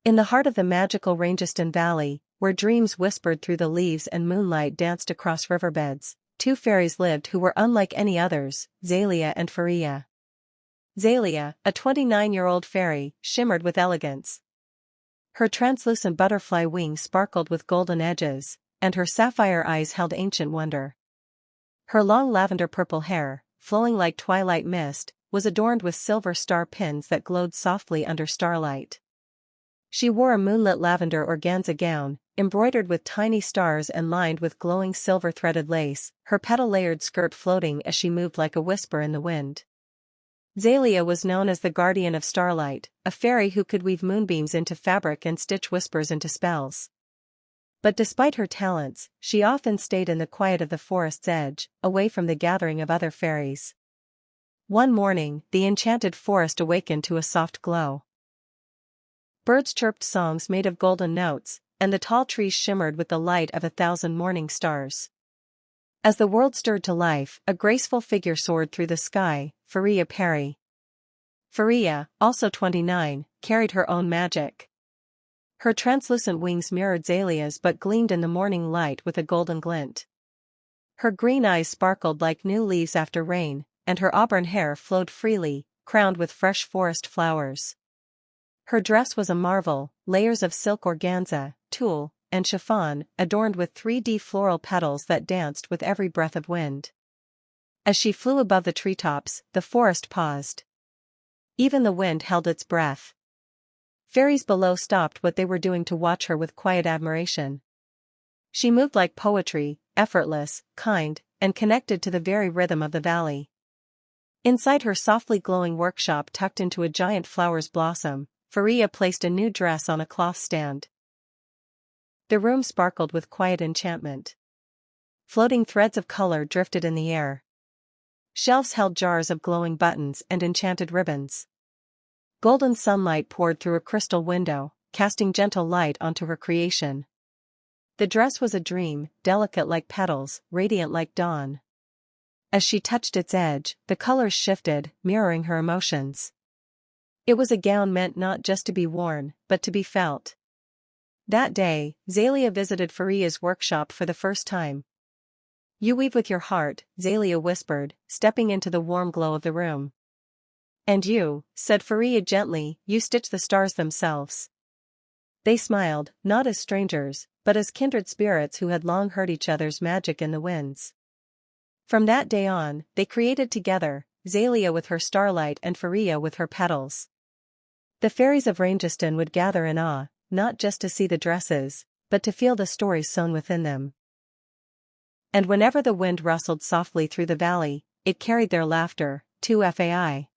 In the heart of the magical Rangiston Valley, where dreams whispered through the leaves and moonlight danced across riverbeds, two fairies lived who were unlike any others, Zalia and Fariya. Zalia, a 29-year-old fairy, shimmered with elegance. Her translucent butterfly wings sparkled with golden edges, and her sapphire eyes held ancient wonder. Her long lavender-purple hair, flowing like twilight mist, was adorned with silver star pins that glowed softly under starlight. She wore a moonlit lavender organza gown, embroidered with tiny stars and lined with glowing silver-threaded lace, her petal-layered skirt floating as she moved like a whisper in the wind. Zalia was known as the guardian of starlight, a fairy who could weave moonbeams into fabric and stitch whispers into spells. But despite her talents, she often stayed in the quiet of the forest's edge, away from the gathering of other fairies. One morning, the enchanted forest awakened to a soft glow. Birds chirped songs made of golden notes, and the tall trees shimmered with the light of 1,000 morning stars. As the world stirred to life, a graceful figure soared through the sky, Fariya Pari. Fariya, also 29, carried her own magic. Her translucent wings mirrored Zalia's but gleamed in the morning light with a golden glint. Her green eyes sparkled like new leaves after rain, and her auburn hair flowed freely, crowned with fresh forest flowers. Her dress was a marvel, layers of silk organza, tulle, and chiffon, adorned with 3D floral petals that danced with every breath of wind. As she flew above the treetops, the forest paused. Even the wind held its breath. Fairies below stopped what they were doing to watch her with quiet admiration. She moved like poetry, effortless, kind, and connected to the very rhythm of the valley. Inside her softly glowing workshop tucked into a giant flower's blossom, Fariya placed a new dress on a cloth stand. The room sparkled with quiet enchantment. Floating threads of color drifted in the air. Shelves held jars of glowing buttons and enchanted ribbons. Golden sunlight poured through a crystal window, casting gentle light onto her creation. The dress was a dream, delicate like petals, radiant like dawn. As she touched its edge, the colors shifted, mirroring her emotions. It was a gown meant not just to be worn, but to be felt. That day, Zalia visited Fariya's workshop for the first time. "You weave with your heart," Zalia whispered, stepping into the warm glow of the room. "And you," said Fariya gently, "you stitch the stars themselves." They smiled, not as strangers, but as kindred spirits who had long heard each other's magic in the winds. From that day on, they created together, Zalia with her starlight and Fariya with her petals. The fairies of Rangiston would gather in awe, not just to see the dresses, but to feel the stories sewn within them. And whenever the wind rustled softly through the valley, it carried their laughter, too. FAI.